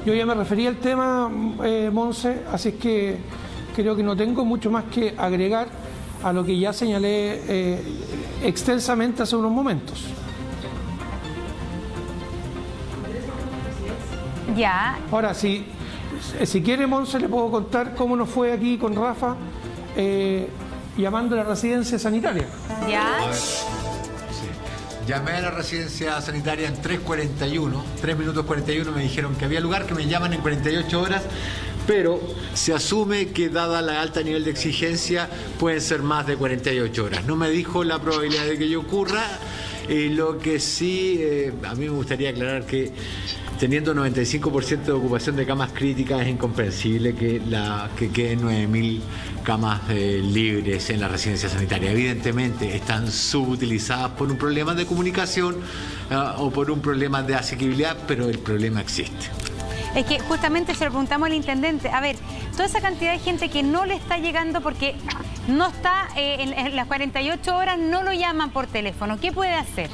Yo ya me referí al tema, Monse, así es que creo que no tengo mucho más que agregar a lo que ya señalé extensamente hace unos momentos. Ya. Ahora, si quiere, Monse, le puedo contar cómo nos fue aquí con Rafa llamando a la residencia sanitaria. Ya. Llamé a la residencia sanitaria en 3:41, 3 minutos 41, me dijeron que había lugar, que me llaman en 48 horas, pero se asume que dada la alta nivel de exigencia pueden ser más de 48 horas. No me dijo la probabilidad de que ello ocurra, lo que sí, a mí me gustaría aclarar que teniendo 95% de ocupación de camas críticas, es incomprensible que queden 9.000 camas libres en la residencia sanitaria. Evidentemente están subutilizadas por un problema de comunicación o por un problema de asequibilidad, pero el problema existe. Es que justamente se lo preguntamos al intendente. A ver, toda esa cantidad de gente que no le está llegando porque no está en las 48 horas, no lo llaman por teléfono. ¿Qué puede hacer?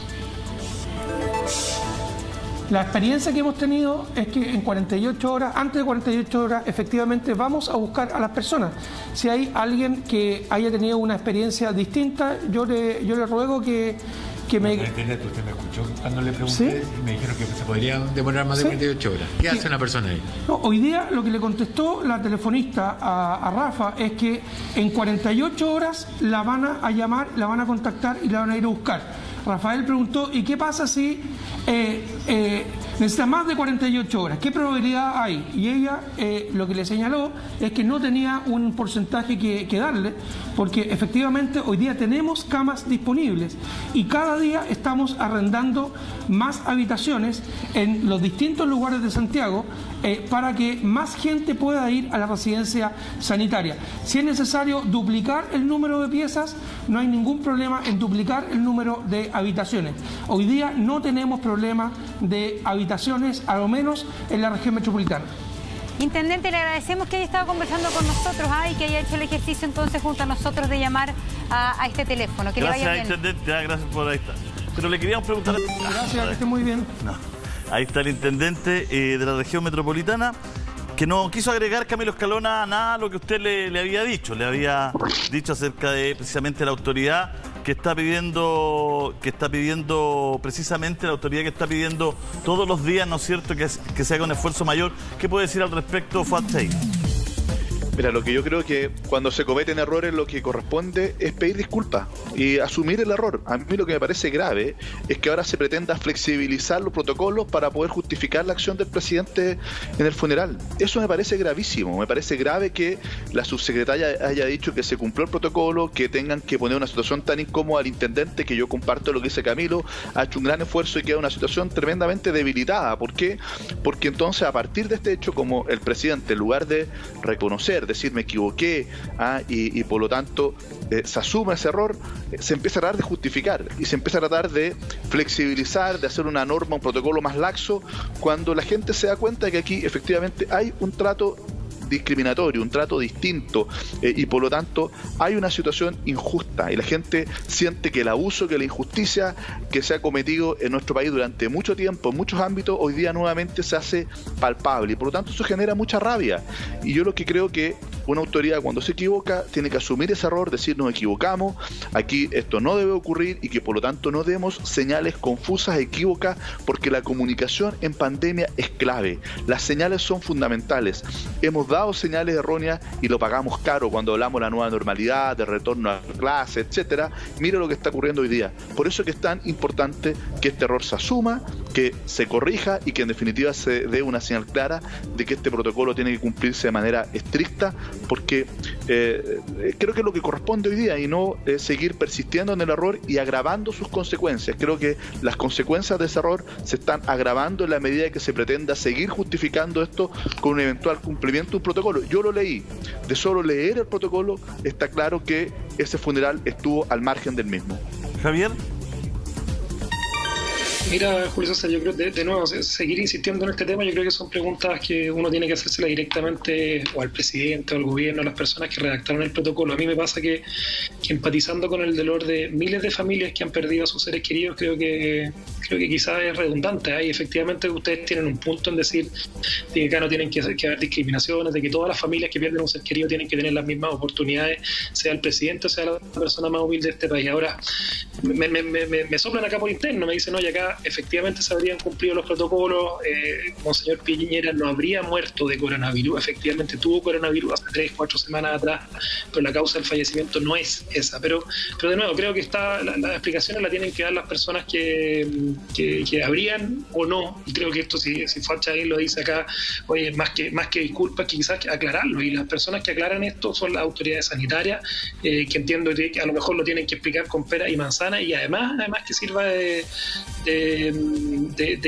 La experiencia que hemos tenido es que en 48 horas, antes de 48 horas, efectivamente vamos a buscar a las personas. Si hay alguien que haya tenido una experiencia distinta, yo le ruego que me... Internet, usted me escuchó cuando le pregunté, ¿sí? Y me dijeron que se podrían demorar más de 48 horas. ¿Qué hace una persona ahí? No, hoy día lo que le contestó la telefonista a Rafa es que en 48 horas la van a llamar, la van a contactar y la van a ir a buscar. Rafael preguntó, ¿y qué pasa si necesita más de 48 horas? ¿Qué probabilidad hay? Y ella lo que le señaló es que no tenía un porcentaje que darle, porque efectivamente hoy día tenemos camas disponibles y cada día estamos arrendando más habitaciones en los distintos lugares de Santiago para que más gente pueda ir a la residencia sanitaria. Si es necesario duplicar el número de piezas, no hay ningún problema en duplicar el número de habitaciones. Hoy día no tenemos problema de habitaciones, a lo menos en la región metropolitana. Intendente, le agradecemos que haya estado conversando con nosotros y que haya hecho el ejercicio entonces junto a nosotros de llamar a este teléfono. Que gracias, le vaya bien. Intendente, gracias por ahí está. Pero le queríamos preguntar... Gracias, que esté muy bien. No. Ahí está el intendente de la región metropolitana, que no quiso agregar, Camilo Escalona, nada a lo que usted le había dicho. Le había dicho acerca de precisamente la autoridad que está pidiendo precisamente la autoridad que está pidiendo todos los días, ¿no es cierto?, que se haga un esfuerzo mayor. ¿Qué puede decir al respecto, Fuatei? Mira, lo que yo creo que cuando se cometen errores lo que corresponde es pedir disculpas y asumir el error. A mí lo que me parece grave es que ahora se pretenda flexibilizar los protocolos para poder justificar la acción del presidente en el funeral. Eso me parece gravísimo. Me parece grave que la subsecretaria haya dicho que se cumplió el protocolo, que tengan que poner una situación tan incómoda al intendente, que yo comparto lo que dice Camilo, ha hecho un gran esfuerzo y queda una situación tremendamente debilitada. ¿Por qué? Porque entonces a partir de este hecho, como el presidente, en lugar de reconocer, decir me equivoqué y por lo tanto se asume ese error, se empieza a tratar de justificar y se empieza a tratar de flexibilizar, de hacer una norma, un protocolo más laxo, cuando la gente se da cuenta de que aquí efectivamente hay un trato discriminatorio, un trato distinto y por lo tanto hay una situación injusta y la gente siente que el abuso, que la injusticia que se ha cometido en nuestro país durante mucho tiempo, en muchos ámbitos, hoy día nuevamente se hace palpable y por lo tanto eso genera mucha rabia. Y yo lo que creo que una autoridad cuando se equivoca tiene que asumir ese error, decir nos equivocamos, aquí esto no debe ocurrir y que por lo tanto no demos señales confusas, equívocas, porque la comunicación en pandemia es clave, las señales son fundamentales. Hemos dado señales erróneas y lo pagamos caro cuando hablamos de la nueva normalidad, de retorno a clase, etcétera. Mira lo que está ocurriendo hoy día. Por eso es que es tan importante que este error se asuma, que se corrija y que en definitiva se dé una señal clara de que este protocolo tiene que cumplirse de manera estricta, porque creo que es lo que corresponde hoy día y no seguir persistiendo en el error y agravando sus consecuencias. Creo que las consecuencias de ese error se están agravando en la medida que se pretenda seguir justificando esto con un eventual cumplimiento de un protocolo. Yo lo leí, de solo leer el protocolo está claro que ese funeral estuvo al margen del mismo. Javier. Mira, Julio César, yo creo de nuevo, seguir insistiendo en este tema, yo creo que son preguntas que uno tiene que hacérselas directamente o al presidente o al gobierno, a las personas que redactaron el protocolo. A mí me pasa que empatizando con el dolor de miles de familias que han perdido a sus seres queridos, creo que quizás es redundante. Y efectivamente ustedes tienen un punto en decir de que acá no tienen que haber discriminaciones, de que todas las familias que pierden un ser querido tienen que tener las mismas oportunidades, sea el presidente o sea la persona más humilde de este país. Ahora, me soplan acá por interno, me dicen, oye, acá efectivamente se habrían cumplido los protocolos, Monseñor Piñera no habría muerto de coronavirus, efectivamente tuvo coronavirus hace 3-4 semanas atrás, pero la causa del fallecimiento no es esa. Pero de nuevo, creo que las explicaciones las tienen que dar las personas que habrían o no, y creo que esto, si Facha ahí lo dice acá, oye, más que disculpas, quizás aclararlo, y las personas que aclaran esto son las autoridades sanitarias, que entiendo que a lo mejor lo tienen que explicar con pera y manzana, y además que sirva de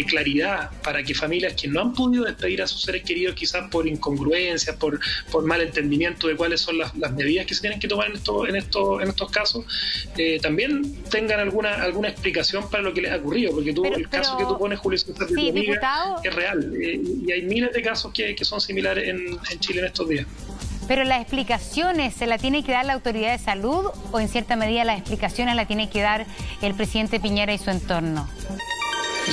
claridad para que familias que no han podido despedir a sus seres queridos, quizás por incongruencias, por malentendimiento de cuáles son las medidas que se tienen que tomar en estos casos, también tengan alguna explicación para lo que les ha ocurrido, porque el caso que tú pones, Julio César, sí, diputado, es real, y hay miles de casos que son similares en Chile en estos días. Pero las explicaciones se las tiene que dar la autoridad de salud, o en cierta medida las explicaciones las tiene que dar el presidente Piñera y su entorno.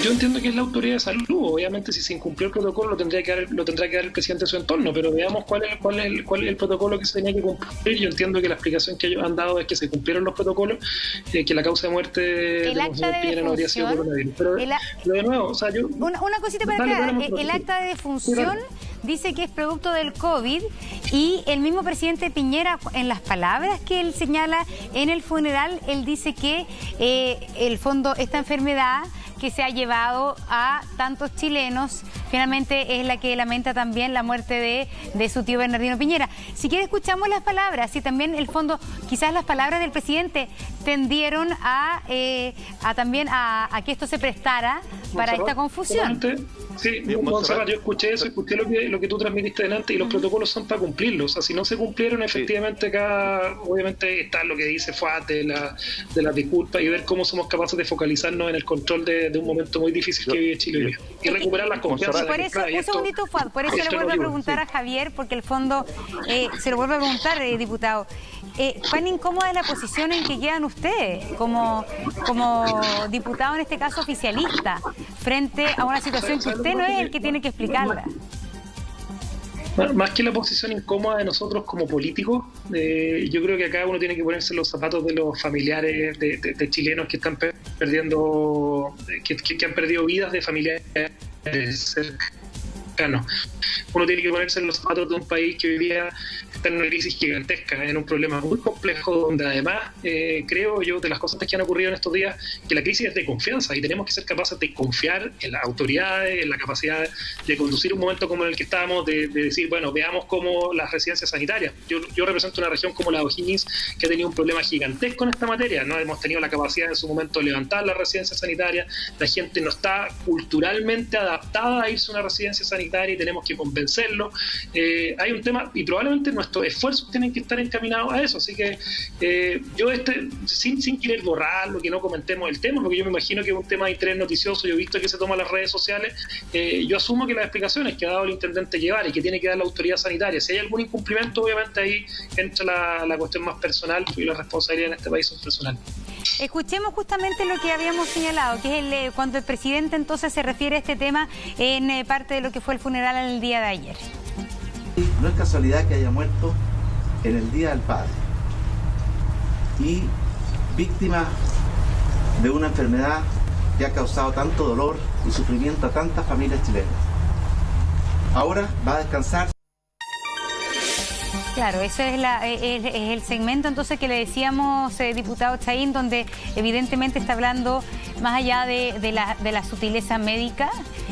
Yo entiendo que es la autoridad de salud. Obviamente, si se incumplió el protocolo, lo tendrá que dar el presidente de su entorno, pero veamos cuál es el protocolo que se tenía que cumplir. Yo entiendo que la explicación que ellos han dado es que se cumplieron los protocolos, que la causa de muerte de Monseñor Piñera no habría sido coronavirus. Pero de nuevo, o sea, una cosita para aclarar, el acta de defunción dice que es producto del COVID, y el mismo presidente Piñera, en las palabras que él señala en el funeral, él dice que el fondo, esta enfermedad que se ha llevado a tantos chilenos, finalmente es la que lamenta también la muerte de su tío Bernardino Piñera. Si quiere, escuchamos las palabras, y también el fondo, quizás las palabras del presidente tendieron a que esto se prestara para esta confusión. Sí, Monserrat, yo escuché eso, escuché lo que tú transmitiste delante, y los protocolos son para cumplirlos. O sea, si no se cumplieron, efectivamente acá obviamente está lo que dice Fuad de las disculpas, y ver cómo somos capaces de focalizarnos en el control de un momento muy difícil que vive Chile hoy, y recuperar la confianza. Por eso, un segundito, Fuad, por eso le vuelvo a preguntar a Javier, porque el fondo se lo vuelvo a preguntar, diputado. ¿Cuán incómoda es la posición en que quedan ustedes como diputado, en este caso oficialista, frente a una situación que usted no es el que tiene que explicarla? Más que la posición incómoda de nosotros como políticos, yo creo que acá uno tiene que ponerse los zapatos de los familiares de chilenos que están perdiendo, que han perdido vidas de familiares cercanos. Uno tiene que ponerse en los zapatos de un país que hoy día está en una crisis gigantesca, en un problema muy complejo, donde además creo yo, de las cosas que han ocurrido en estos días, que la crisis es de confianza, y tenemos que ser capaces de confiar en las autoridades, en la capacidad de conducir un momento como en el que estamos, de decir, bueno, veamos cómo las residencias sanitarias. Yo represento una región como la O'Higgins, que ha tenido un problema gigantesco en esta materia. No hemos tenido la capacidad en su momento de levantar las residencias sanitarias, la gente no está culturalmente adaptada a irse a una residencia sanitaria, y tenemos que convencerlo. Hay un tema, y probablemente nuestros esfuerzos tienen que estar encaminados a eso. Así que yo sin querer borrarlo, que no comentemos el tema, porque yo me imagino que es un tema de interés noticioso. Yo he visto que se toma las redes sociales. Yo asumo que las explicaciones que ha dado el intendente Guevara y que tiene que dar la autoridad sanitaria, si hay algún incumplimiento, obviamente ahí entra la cuestión más personal, y la responsabilidad en este país son personales. Escuchemos justamente lo que habíamos señalado, que es cuando el presidente entonces se refiere a este tema en parte de lo que fue el funeral en el día de ayer. No es casualidad que haya muerto en el Día del Padre y víctima de una enfermedad que ha causado tanto dolor y sufrimiento a tantas familias chilenas. Ahora va a descansar. Claro, ese es el segmento entonces que le decíamos, diputado Chaín, donde evidentemente está hablando más allá de la sutileza médica.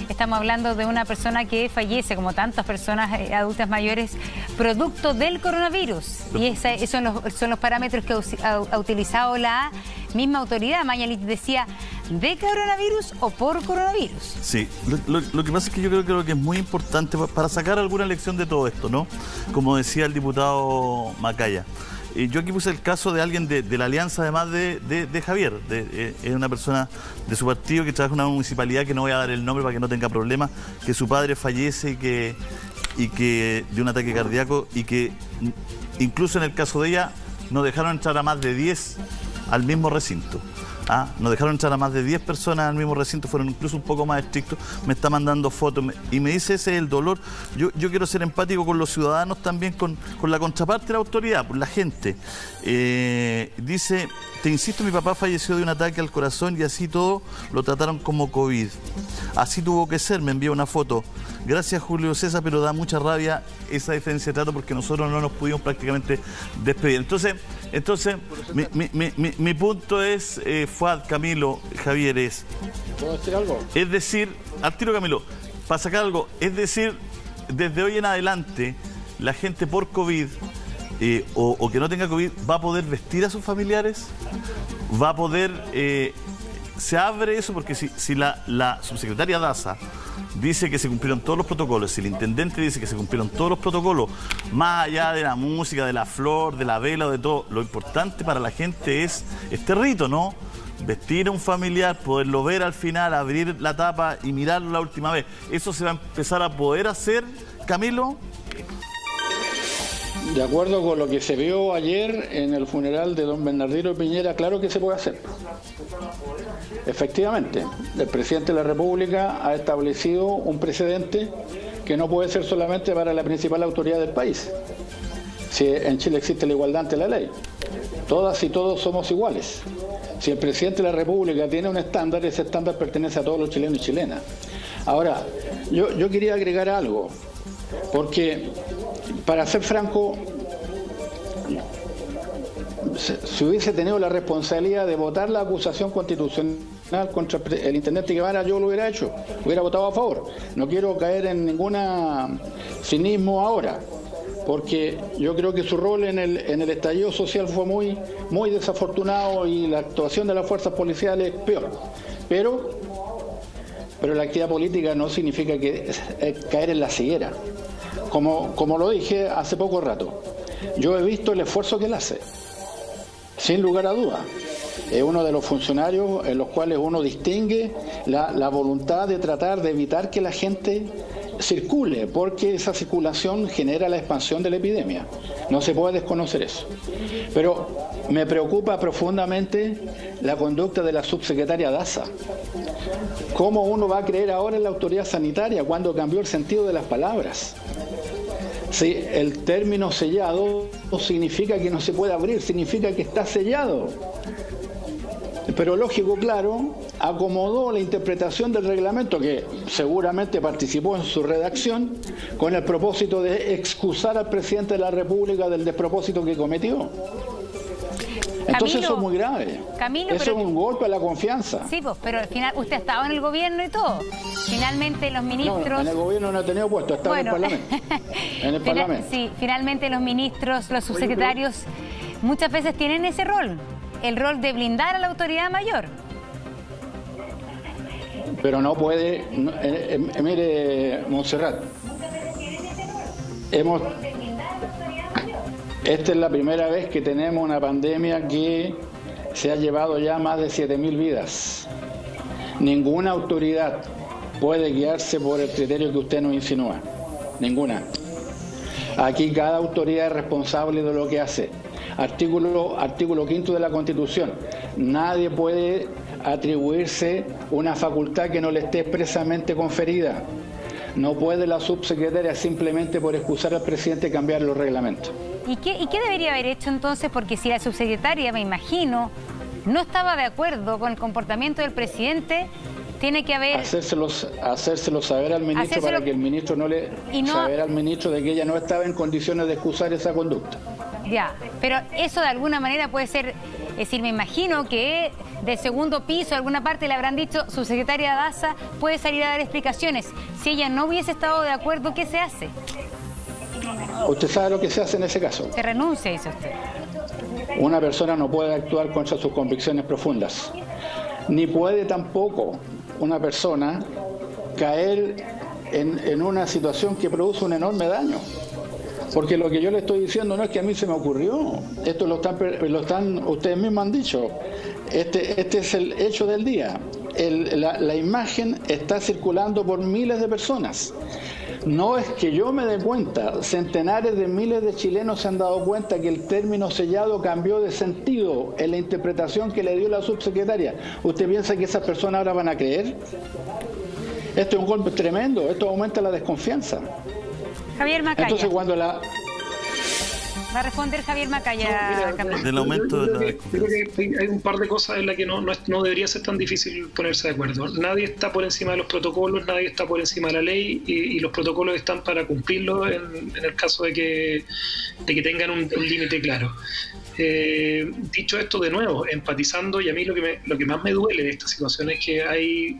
Estamos hablando de una persona que fallece, como tantas personas adultas mayores, producto del coronavirus. Y esos son los parámetros que ha utilizado la misma autoridad. Mañalich decía, ¿de coronavirus o por coronavirus? Sí, lo que pasa es que yo creo que lo que es muy importante para sacar alguna lección de todo esto, ¿no? Como decía el diputado Macaya, yo aquí puse el caso de alguien de la alianza, además de Javier, es una persona de su partido que trabaja en una municipalidad que no voy a dar el nombre para que no tenga problemas, que su padre fallece y que de un ataque cardíaco, y que incluso en el caso de ella no dejaron entrar a más de 10 al mismo recinto. Nos dejaron entrar a más de 10 personas al mismo recinto, fueron incluso un poco más estrictos. Me está mandando fotos y me dice, ese es el dolor. Yo quiero ser empático con los ciudadanos también, con la contraparte de la autoridad, por la gente. Dice, te insisto, mi papá falleció de un ataque al corazón y así todo lo trataron como COVID. Así tuvo que ser, me envía una foto. Gracias, Julio César, pero da mucha rabia esa diferencia de trato porque nosotros no nos pudimos prácticamente despedir. Entonces mi punto es, Fuad, Camilo, Javier, ¿puedo decir algo? Es decir, al tiro, Camilo, para sacar algo, es decir, desde hoy en adelante, la gente por COVID o que no tenga COVID va a poder vestir a sus familiares, va a poder... se abre eso porque si la subsecretaria Daza dice que se cumplieron todos los protocolos, si el intendente dice que se cumplieron todos los protocolos, más allá de la música, de la flor, de la vela o de todo, lo importante para la gente es este rito, ¿no? Vestir a un familiar, poderlo ver al final, abrir la tapa y mirarlo la última vez. ¿Eso se va a empezar a poder hacer, Camilo? De acuerdo con lo que se vio ayer en el funeral de don Bernardino Piñera, claro que se puede hacer. Efectivamente, el presidente de la República ha establecido un precedente que no puede ser solamente para la principal autoridad del país. Si en Chile existe la igualdad ante la ley, todas y todos somos iguales. Si el presidente de la República tiene un estándar, ese estándar pertenece a todos los chilenos y chilenas. Ahora, yo quería agregar algo, porque, para ser franco, si hubiese tenido la responsabilidad de votar la acusación constitucional contra el intendente Guevara, yo lo hubiera hecho, hubiera votado a favor. No quiero caer en ningún cinismo ahora, porque yo creo que su rol en el estallido social fue muy desafortunado y la actuación de las fuerzas policiales peor. Pero la actividad política no significa caer en la ceguera. Como lo dije hace poco rato, yo he visto el esfuerzo que él hace, sin lugar a dudas. Es uno de los funcionarios en los cuales uno distingue la voluntad de tratar de evitar que la gente circule, porque esa circulación genera la expansión de la epidemia. No se puede desconocer eso. Pero me preocupa profundamente la conducta de la subsecretaria Daza. ¿Cómo uno va a creer ahora en la autoridad sanitaria cuando cambió el sentido de las palabras? Si el término sellado no significa que no se puede abrir, significa que está sellado. Pero lógico, claro, acomodó la interpretación del reglamento, que seguramente participó en su redacción, con el propósito de excusar al presidente de la República del despropósito que cometió. Entonces, Camilo, eso es muy grave. Camilo, eso es un golpe a la confianza. Sí, pues, pero al final usted ha estado en el gobierno y todo. Finalmente los ministros... No, en el gobierno no he tenido puesto, he estado en el Parlamento. En el Parlamento. Sí, finalmente los ministros, los subsecretarios, muchas veces tienen ese rol, el rol de blindar a la autoridad mayor. Pero no puede... mire, Montserrat, esta es la primera vez que tenemos una pandemia que se ha llevado ya más de 7.000 vidas. Ninguna autoridad puede guiarse por el criterio que usted nos insinúa. Ninguna. Aquí cada autoridad es responsable de lo que hace. Artículo 5 de la Constitución. Nadie puede atribuirse una facultad que no le esté expresamente conferida. No puede la subsecretaria simplemente por excusar al presidente cambiar los reglamentos. ¿Y qué debería haber hecho entonces? Porque si la subsecretaria, me imagino, no estaba de acuerdo con el comportamiento del presidente, tiene que haber... Hacérselo saber al ministro para que el ministro saber al ministro de que ella no estaba en condiciones de excusar esa conducta. Ya, pero eso de alguna manera puede ser... Es decir, me imagino que de segundo piso, alguna parte le habrán dicho, subsecretaria Daza puede salir a dar explicaciones. Si ella no hubiese estado de acuerdo, ¿qué se hace? Usted sabe lo que se hace en ese caso. Se renuncia, dice usted. Una persona no puede actuar contra sus convicciones profundas. Ni puede tampoco una persona caer en una situación que produce un enorme daño. Porque lo que yo le estoy diciendo no es que a mí se me ocurrió. Esto lo están ustedes mismos han dicho. Este es el hecho del día. La imagen está circulando por miles de personas. No es que yo me dé cuenta, centenares de miles de chilenos se han dado cuenta que el término sellado cambió de sentido en la interpretación que le dio la subsecretaria. ¿Usted piensa que esas personas ahora van a creer? Esto es un golpe tremendo, esto aumenta la desconfianza. Javier Macaya. Entonces cuando Va a responder Javier Macaya. Del aumento de la desconfianza. Creo que hay un par de cosas en las que no debería ser tan difícil ponerse de acuerdo. Nadie está por encima de los protocolos, nadie está por encima de la ley y los protocolos están para cumplirlos en el caso de que tengan un límite claro. Dicho esto, de nuevo, empatizando, y a mí lo que más me duele de esta situación es que hay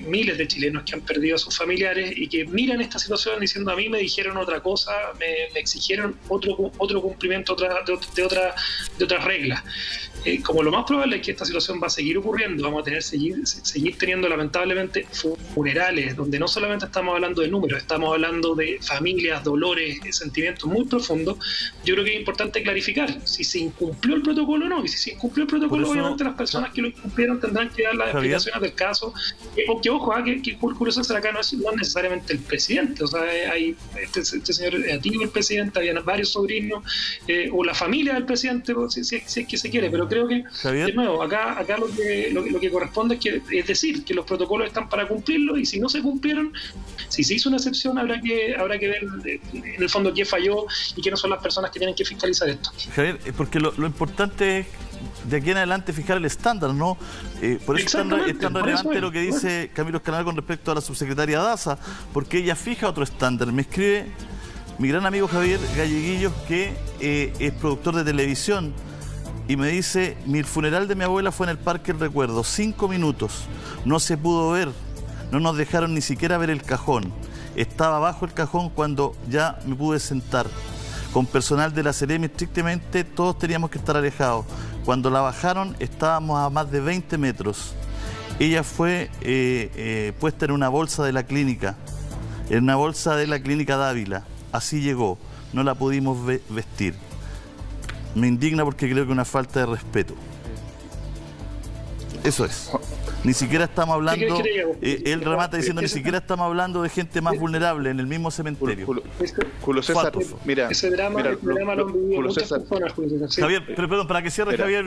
miles de chilenos que han perdido a sus familiares y que miran esta situación diciendo: a mí me dijeron otra cosa, me exigieron otro cumplimiento de otras reglas. Como lo más probable es que esta situación va a seguir ocurriendo, vamos a seguir teniendo lamentablemente funerales donde no solamente estamos hablando de números, estamos hablando de familias, dolores, sentimientos muy profundos. Yo creo que es importante clarificar si se incumplió el protocolo o no, y si se incumplió el protocolo, obviamente las personas que lo incumplieron tendrán que dar las explicaciones del caso. Porque ojo, que curioso ser acá no es necesariamente el presidente, o sea, este señor Atilio, el presidente, había varios sobrinos, o la familia del presidente, si es que se quiere, pero creo que, Javier, de nuevo, acá lo que corresponde es decir que los protocolos están para cumplirlos, y si no se cumplieron, si se hizo una excepción, habrá que ver en el fondo qué falló y quiénes son las personas que tienen que fiscalizar esto. Javier, porque lo importante es de aquí en adelante fijar el estándar, ¿no? Por eso es tan relevante lo que dice Camilo Escalona con respecto a la subsecretaria Daza, porque ella fija otro estándar. Me escribe mi gran amigo Javier Galleguillos, que es productor de televisión, y me dice: mi funeral de mi abuela fue en el Parque El Recuerdo, 5 minutos, no se pudo ver, no nos dejaron ni siquiera ver el cajón, estaba bajo el cajón cuando ya me pude sentar. Con personal de la Seremi estrictamente todos teníamos que estar alejados. Cuando la bajaron estábamos a más de 20 metros. Ella fue puesta en una bolsa de la clínica, Dávila. Así llegó, no la pudimos vestir. Me indigna porque creo que es una falta de respeto. Eso es. Ni siquiera estamos hablando, él remata diciendo, ni siquiera estamos hablando de gente más vulnerable en el mismo cementerio. Julio César, mira, ese drama lo han vivido muchas personas, Julio César. Sí. Javier, pero perdón, para que cierre Javier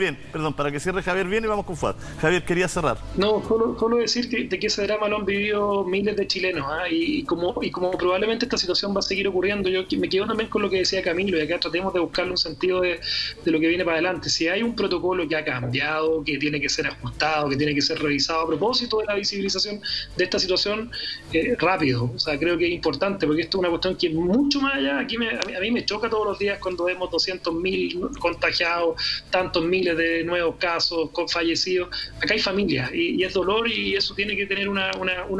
bien, y vamos con Fuad. Javier, quería cerrar. No, solo decir de que ese drama lo han vivido miles de chilenos, y como probablemente esta situación va a seguir ocurriendo, yo me quedo también con lo que decía Camilo, y acá tratemos de buscarle un sentido de lo que viene para adelante. Si hay un protocolo que ha cambiado, que tiene que ser ajustado, que tiene que ser revisado a propósito de la visibilización de esta situación, rápido. O sea, creo que es importante, porque esto es una cuestión que es mucho más allá. A mí me choca todos los días cuando vemos 200.000 contagiados, tantos miles de nuevos casos, fallecidos. Acá hay familias y es dolor, y eso tiene que tener una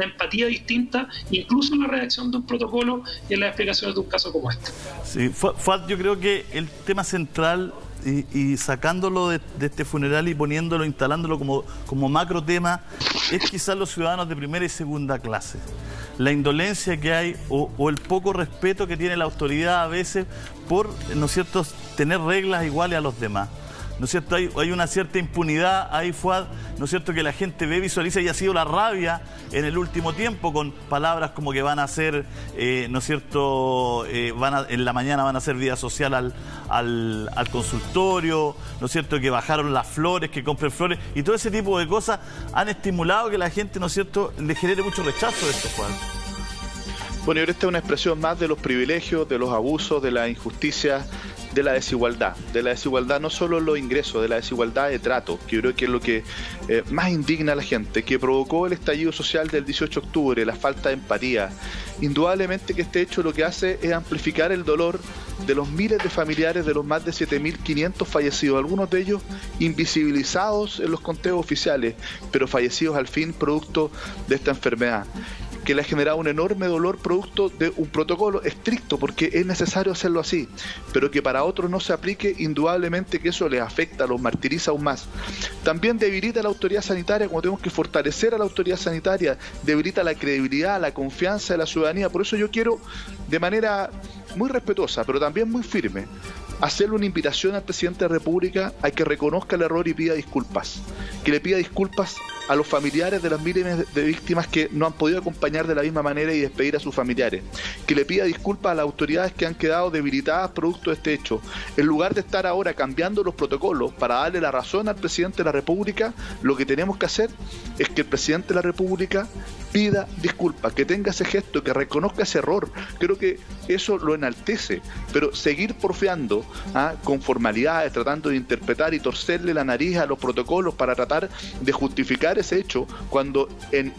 empatía distinta, incluso en la redacción de un protocolo y en las explicaciones de un caso como este. Sí, Fuad, yo creo que el tema central, y sacándolo de este funeral y poniéndolo, instalándolo como macro tema, es quizás los ciudadanos de primera y segunda clase. La indolencia que hay o el poco respeto que tiene la autoridad a veces por, ¿no es cierto?, tener reglas iguales a los demás. ¿No es cierto? Hay una cierta impunidad ahí, Fuad, ¿no es cierto?, que la gente ve, visualiza, y ha sido la rabia en el último tiempo con palabras como que van a hacer, ¿no es cierto?, en la mañana van a hacer vida social al consultorio, ¿no es cierto?, que bajaron las flores, que compren flores, y todo ese tipo de cosas han estimulado que la gente, ¿no es cierto?, le genere mucho rechazo de esto, Fuad. Bueno, y esta es una expresión más de los privilegios, de los abusos, de la injusticia, de la desigualdad no solo en los ingresos, de la desigualdad de trato, que yo creo que es lo que más indigna a la gente, que provocó el estallido social del 18 de octubre, la falta de empatía. Indudablemente que este hecho lo que hace es amplificar el dolor de los miles de familiares de los más de 7.500 fallecidos, algunos de ellos invisibilizados en los conteos oficiales, pero fallecidos al fin producto de esta enfermedad. que le ha generado un enorme dolor producto de un protocolo estricto, porque es necesario hacerlo así, pero que para otros no se aplique, indudablemente que eso les afecta, los martiriza aún más. También debilita a la autoridad sanitaria, como tenemos que fortalecer a la autoridad sanitaria, debilita la credibilidad, la confianza de la ciudadanía. Por eso yo quiero, de manera muy respetuosa, pero también muy firme, hacerle una invitación al presidente de la República a que reconozca el error y pida disculpas. Que le pida disculpas a los familiares de las miles de víctimas que no han podido acompañar de la misma manera y despedir a sus familiares. Que le pida disculpas a las autoridades que han quedado debilitadas producto de este hecho. En lugar de estar ahora cambiando los protocolos para darle la razón al presidente de la República, lo que tenemos que hacer es que el presidente de la República pida disculpas, que tenga ese gesto, que reconozca ese error. Creo que eso lo enaltece, pero seguir porfiando con formalidades, tratando de interpretar y torcerle la nariz a los protocolos para tratar de justificar ese hecho, cuando en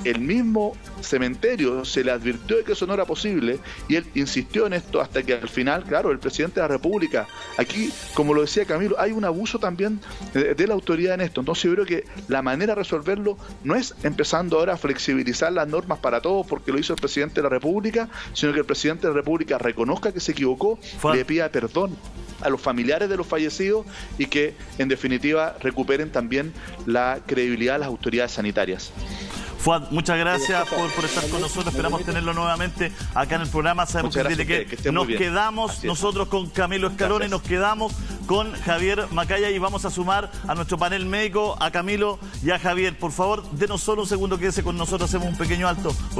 el mismo cementerio se le advirtió de que eso no era posible y él insistió en esto hasta que al final, claro, el presidente de la República, aquí, como lo decía Camilo, hay un abuso también de la autoridad en esto. Entonces yo creo que la manera de resolverlo no es empezando ahora a flexibilizar las normas para todos porque lo hizo el presidente de la República, sino que el presidente de la República reconozca que se equivocó, le pida perdón a los familiares de los fallecidos y que en definitiva recuperen también la credibilidad de las autoridades sanitarias. Fuad, muchas gracias por estar con nosotros. Esperamos tenerlo nuevamente acá en el programa. Sabemos que nos quedamos nosotros con Camilo Escalona y nos quedamos con Javier Macaya y vamos a sumar a nuestro panel médico, a Camilo y a Javier. Por favor, denos solo un segundo, quédese con nosotros, hacemos un pequeño alto.